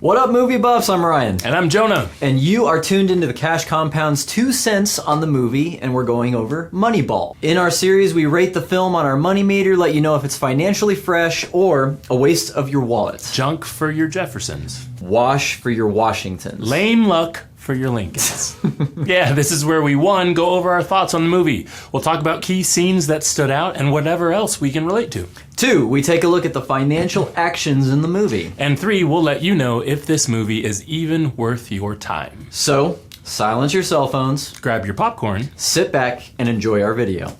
What up, movie buffs? I'm Ryan. And I'm Jonah. And you are tuned into the Cash Compound's 2 cents on the movie, and we're going over Moneyball. In our series, we rate the film on our money meter, let you know if it's financially fresh or a waste of your wallet. Junk for your Jeffersons. Wash for your Washingtons. Lame luck for your Lincolns. Yeah, this is where we, 1, go over our thoughts on the movie. We'll talk about key scenes that stood out and whatever else we can relate to. 2, we take a look at the financial actions in the movie. And 3, we'll let you know if this movie is even worth your time. So, silence your cell phones, grab your popcorn, sit back, and enjoy our video.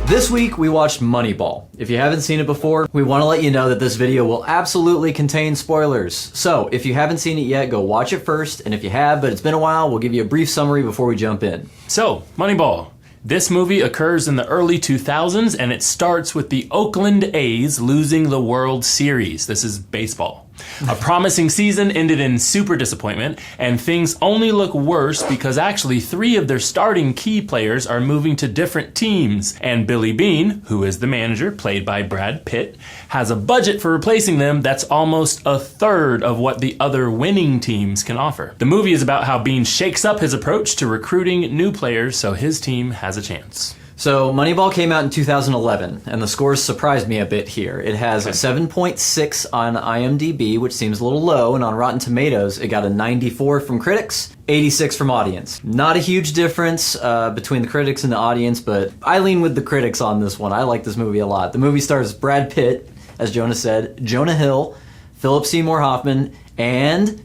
This week, we watched Moneyball. If you haven't seen it before, we want to let you know that this video will absolutely contain spoilers. So, if you haven't seen it yet, go watch it first, and if you have, but it's been a while, we'll give you a brief summary before we jump in. So, Moneyball. This movie occurs in the early 2000s, and it starts with the Oakland A's losing the World Series. This is baseball. A promising season ended in super disappointment, and things only look worse because actually 3 of their starting key players are moving to different teams, and Billy Beane, who is the manager, played by Brad Pitt, has a budget for replacing them that's almost a third of what the other winning teams can offer. The movie is about how Beane shakes up his approach to recruiting new players so his team has a chance. So, Moneyball came out in 2011, and the scores surprised me a bit here. It has a 7.6 on IMDb, which seems a little low, and on Rotten Tomatoes, it got a 94 from critics, 86 from audience. Not a huge difference between the critics and the audience, but I lean with the critics on this one. I like this movie a lot. The movie stars Brad Pitt, as Jonah said, Jonah Hill, Philip Seymour Hoffman, and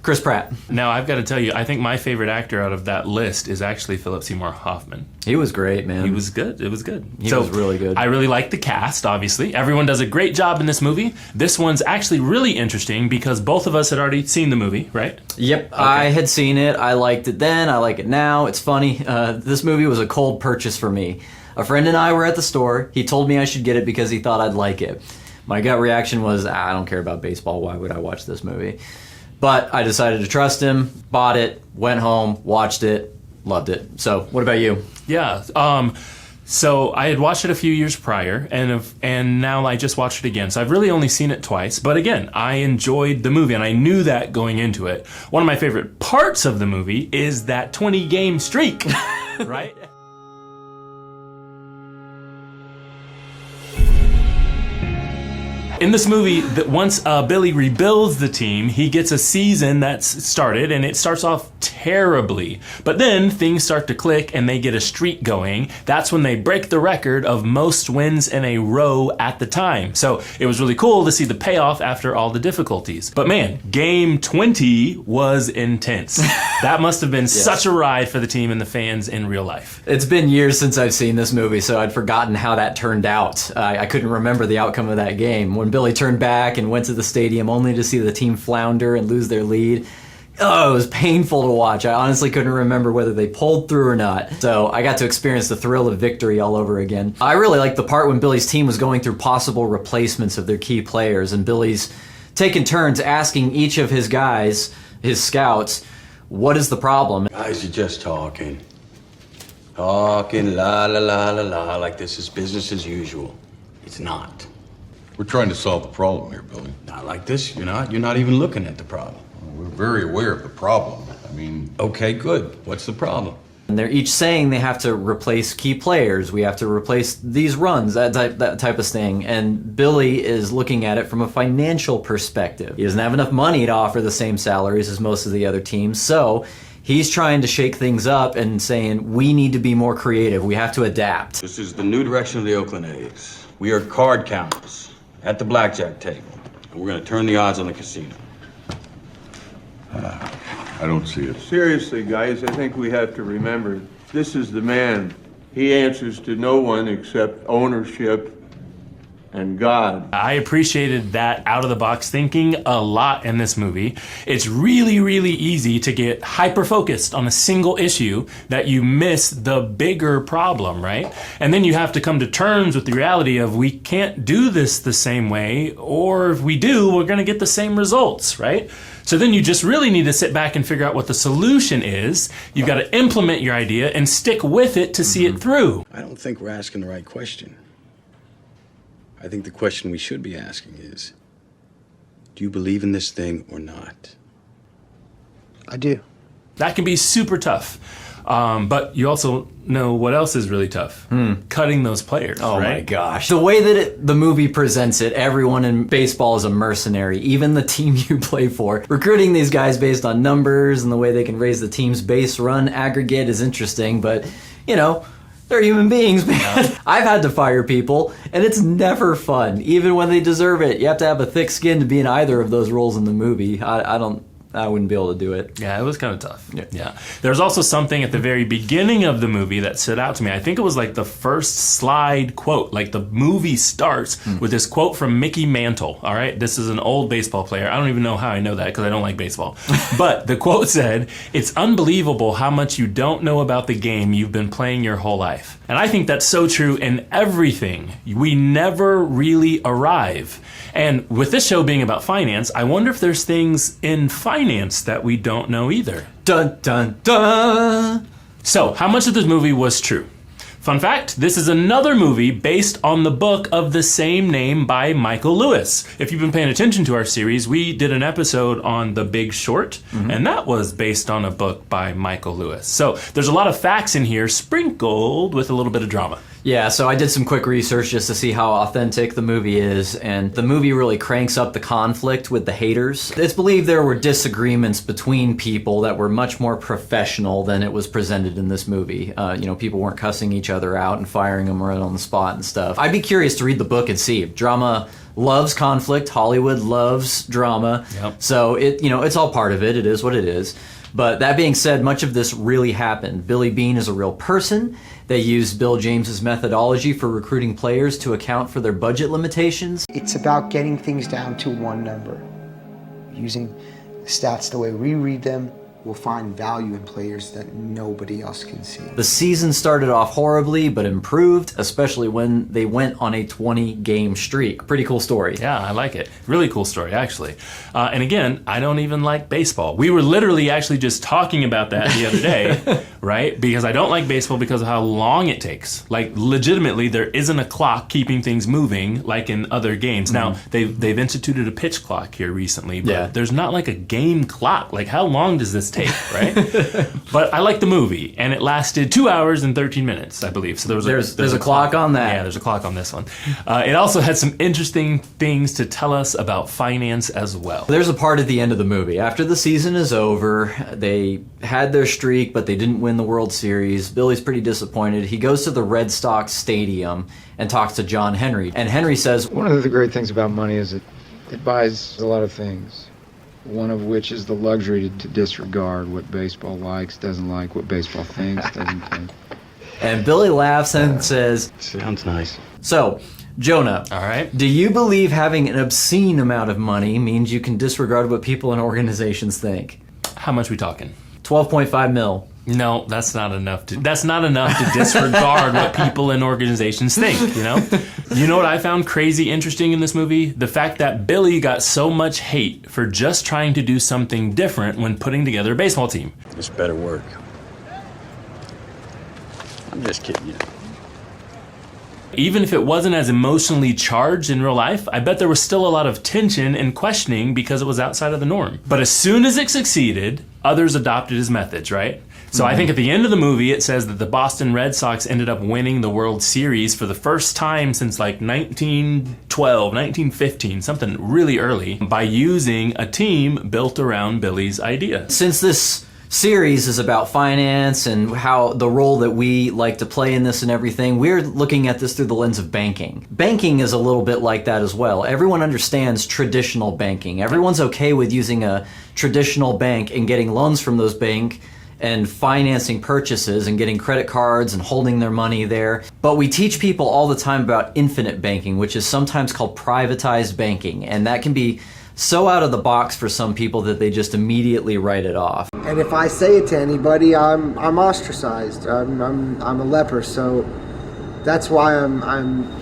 Chris Pratt. Now, I've got to tell you, I think my favorite actor out of that list is actually Philip Seymour Hoffman. He was great, man. He was good. It was good. He was really good. I really like the cast, obviously. Everyone does a great job in this movie. This one's actually really interesting because both of us had already seen the movie, right? Yep, okay. I had seen it. I liked it then. I like it now. It's funny. This movie was a cold purchase for me. A friend and I were at the store. He told me I should get it because he thought I'd like it. My gut reaction was, I don't care about baseball. Why would I watch this movie? But I decided to trust him, bought it, went home, watched it, loved it. So, what about you? Yeah, so I had watched it a few years prior, and now I just watched it again. So I've really only seen it twice. But again, I enjoyed the movie, and I knew that going into it. One of my favorite parts of the movie is that 20-game streak, right? In this movie, once Billy rebuilds the team, he gets a season that's started, and it starts off terribly. But then things start to click, and they get a streak going. That's when they break the record of most wins in a row at the time. So it was really cool to see the payoff after all the difficulties. But man, game 20 was intense. That must have been such a ride for the team and the fans in real life. It's been years since I've seen this movie, so I'd forgotten how that turned out. I couldn't remember the outcome of that game. When Billy turned back and went to the stadium only to see the team flounder and lose their lead. Oh, it was painful to watch. I honestly couldn't remember whether they pulled through or not. So I got to experience the thrill of victory all over again. I really liked the part when Billy's team was going through possible replacements of their key players, and Billy's taking turns asking each of his guys, his scouts, what is the problem? Guys are just talking. Talking la la la la la like this is business as usual. It's not. We're trying to solve the problem here, Billy. Not like this, you're not. You're not even looking at the problem. We're very aware of the problem. I mean... Okay, good. What's the problem? And they're each saying they have to replace key players. We have to replace these runs, that type of thing. And Billy is looking at it from a financial perspective. He doesn't have enough money to offer the same salaries as most of the other teams. So he's trying to shake things up and saying, we need to be more creative. We have to adapt. This is the new direction of the Oakland A's. We are card counters at the blackjack table. And we're going to turn the odds on the casino. I don't see it. Seriously, guys, I think we have to remember, this is the man. He answers to no one except ownership and God. I appreciated that out-of-the-box thinking a lot in this movie. It's really, really easy to get hyper-focused on a single issue that you miss the bigger problem, right? And then you have to come to terms with the reality of we can't do this the same way, or if we do, we're going to get the same results, right? So then you just really need to sit back and figure out what the solution is. You've got to implement your idea and stick with it to see it through. I don't think we're asking the right question. I think the question we should be asking is, do you believe in this thing or not? I do. That can be super tough. But you also know what else is really tough? Cutting those players, Oh right? my gosh. The way that the movie presents it, everyone in baseball is a mercenary, even the team you play for. Recruiting these guys based on numbers and the way they can raise the team's base run aggregate is interesting, but, you know, they're human beings, man. I've had to fire people, and it's never fun, even when they deserve it. You have to have a thick skin to be in either of those roles in the movie. I wouldn't be able to do it. Yeah, it was kind of tough. Yeah. There's also something at the very beginning of the movie that stood out to me. I think it was like the first slide quote. Like the movie starts with this quote from Mickey Mantle. All right. This is an old baseball player. I don't even know how I know that because I don't like baseball. But the quote said, "It's unbelievable how much you don't know about the game you've been playing your whole life." And I think that's so true in everything. We never really arrive. And with this show being about finance, I wonder if there's things in finance that we don't know either. Dun, dun, dun! So, how much of this movie was true? Fun fact, this is another movie based on the book of the same name by Michael Lewis. If you've been paying attention to our series, we did an episode on The Big Short, and that was based on a book by Michael Lewis. So, there's a lot of facts in here sprinkled with a little bit of drama. Yeah, so I did some quick research just to see how authentic the movie is, and the movie really cranks up the conflict with the haters. It's believed there were disagreements between people that were much more professional than it was presented in this movie. People weren't cussing each other out and firing them right on the spot and stuff. I'd be curious to read the book and see. Drama loves conflict. Hollywood loves drama. Yep. So it's all part of it. It is what it is. But that being said, much of this really happened. Billy Beane is a real person. They used Bill James's methodology for recruiting players to account for their budget limitations. It's about getting things down to one number. Using the stats the way we read them, we'll find value in players that nobody else can see. The season started off horribly, but improved, especially when they went on a 20-game streak. Pretty cool story. Yeah, I like it. Really cool story, actually. And again, I don't even like baseball. We were literally actually just talking about that the other day, right? Because I don't like baseball because of how long it takes. Like, legitimately, there isn't a clock keeping things moving like in other games. Now, they've instituted a pitch clock here recently, but there's not like a game clock. Like, how long does this take, right? But I like the movie, and it lasted 2 hours and 13 minutes, I believe. So there's a clock on that. Yeah, there's a clock on this one. It also had some interesting things to tell us about finance as well. There's a part at the end of the movie. After the season is over, they had their streak, but they didn't win the World Series. Billy's pretty disappointed. He goes to the Red Sox stadium and talks to John Henry. And Henry says, one of the great things about money is it buys a lot of things. One of which is the luxury to disregard what baseball likes, doesn't like, what baseball thinks, doesn't think. And Billy laughs and says, Sounds nice. So, Jonah, All right. do you believe having an obscene amount of money means you can disregard what people and organizations think? How much we talking? 12.5 mil. No, that's not enough to disregard what people and organizations think, you know? You know what I found crazy interesting in this movie? The fact that Billy got so much hate for just trying to do something different when putting together a baseball team. This better work. I'm just kidding you. Even if it wasn't as emotionally charged in real life, I bet there was still a lot of tension and questioning because it was outside of the norm. But as soon as it succeeded, others adopted his methods, right? So I think at the end of the movie, it says that the Boston Red Sox ended up winning the World Series for the first time since like 1912, 1915, something really early, by using a team built around Billy's idea. Since this series is about finance and how the role that we like to play in this and everything, we're looking at this through the lens of banking. Banking is a little bit like that as well. Everyone understands traditional banking. Everyone's okay with using a traditional bank and getting loans from those bank and financing purchases and getting credit cards and holding their money there. But we teach people all the time about infinite banking, which is sometimes called privatized banking. And that can be so out of the box for some people that they just immediately write it off. And if I say it to anybody, I'm ostracized. I'm a leper. So that's why I'm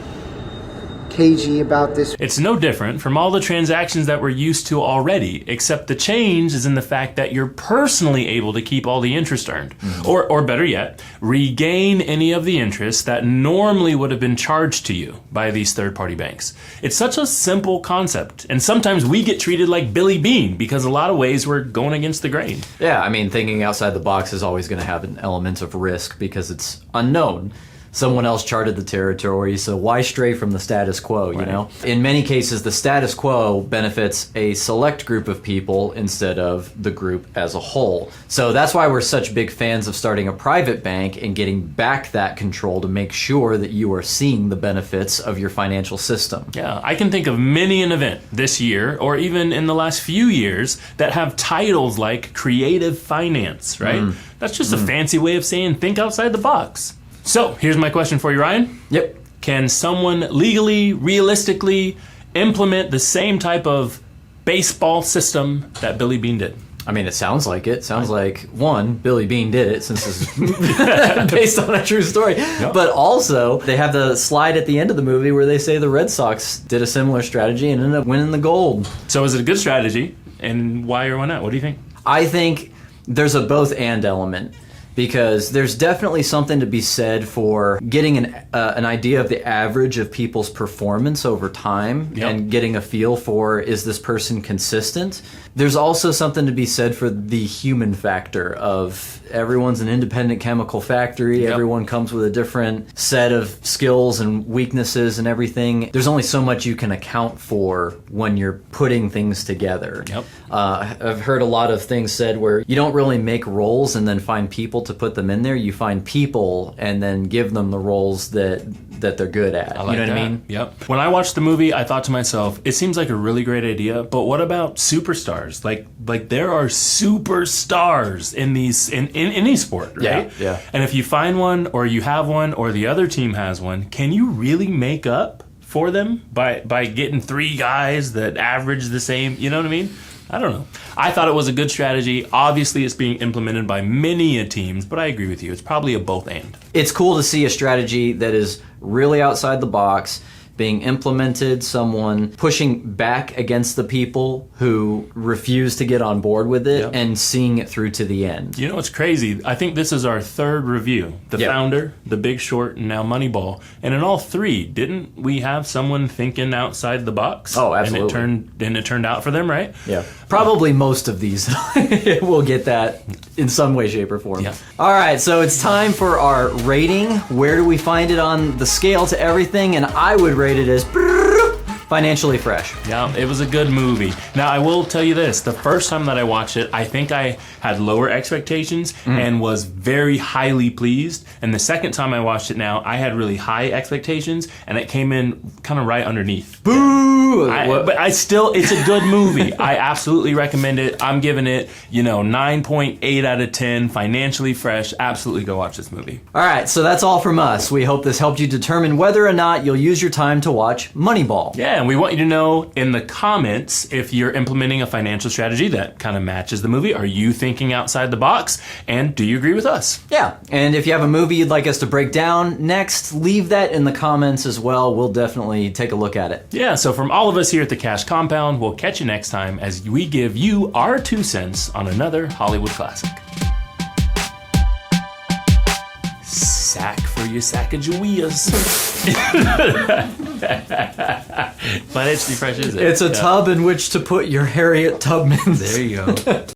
cagey about this. It's no different from all the transactions that we're used to already, except the change is in the fact that you're personally able to keep all the interest earned. Or better yet, regain any of the interest that normally would have been charged to you by these third-party banks. It's such a simple concept, and sometimes we get treated like Billy Bean because a lot of ways we're going against the grain. Yeah, I mean, thinking outside the box is always going to have an element of risk because it's unknown. Someone else charted the territory, so why stray from the status quo, you know? In many cases, the status quo benefits a select group of people instead of the group as a whole. So that's why we're such big fans of starting a private bank and getting back that control to make sure that you are seeing the benefits of your financial system. Yeah, I can think of many an event this year, or even in the last few years, that have titles like creative finance, right? That's just a fancy way of saying think outside the box. So, here's my question for you, Ryan. Yep. Can someone legally, realistically implement the same type of baseball system that Billy Bean did? I mean, it sounds like it. Sounds like, one, Billy Bean did it, since this is based on a true story. Yep. But also, they have the slide at the end of the movie where they say the Red Sox did a similar strategy and ended up winning the gold. So is it a good strategy? And why or why not? What do you think? I think there's a both-and element. Because there's definitely something to be said for getting an idea of the average of people's performance over time and getting a feel for, is this person consistent? There's also something to be said for the human factor of everyone's an independent chemical factory. Everyone comes with a different set of skills and weaknesses and everything. There's only so much you can account for when you're putting things together. I've heard a lot of things said where you don't really make roles and then find people to put them in there. You find people and then give them the roles that they're good at. I like you know that. what I mean? Yep. When I watched the movie, I thought to myself, it seems like a really great idea, but what about superstars? Like there are superstars in any sport, right? Yeah. And if you find one, or you have one, or the other team has one, can you really make up for them by getting three guys that average the same? You know what I mean? I don't know. I thought it was a good strategy. Obviously, it's being implemented by many teams, but I agree with you. It's probably a both and. It's cool to see a strategy that is really outside the box being implemented, someone pushing back against the people who refuse to get on board with it and seeing it through to the end. You know what's crazy? I think this is our third review. The Founder, The Big Short, and now Moneyball. And in all three, didn't we have someone thinking outside the box? Oh, absolutely. And it turned out for them, right? Yeah. Probably most of these will get that in some way, shape, or form. Yeah. All right, so it's time for our rating. Where do we find it on the scale to everything? And I would rate it as financially fresh. Yeah, it was a good movie. Now, I will tell you this. The first time that I watched it, I think I had lower expectations and was very highly pleased. And the second time I watched it now, I had really high expectations, and it came in kind of right underneath. Boo! But it's a good movie. I absolutely recommend it. I'm giving it, 9.8 out of 10, financially fresh. Absolutely go watch this movie. All right, so that's all from us. We hope this helped you determine whether or not you'll use your time to watch Moneyball. Yeah, and we want you to know in the comments if you're implementing a financial strategy that kind of matches the movie. Are you thinking outside the box? And do you agree with us? Yeah, and if you have a movie you'd like us to break down next, leave that in the comments as well. We'll definitely take a look at it. Yeah, so from all of us here at the Cash Compound, we'll catch you next time as we give you our 2 cents on another Hollywood classic. Sack for your Sacagaweas. Financially fresh, is it? It's a tub in which to put your Harriet Tubmans. There you go.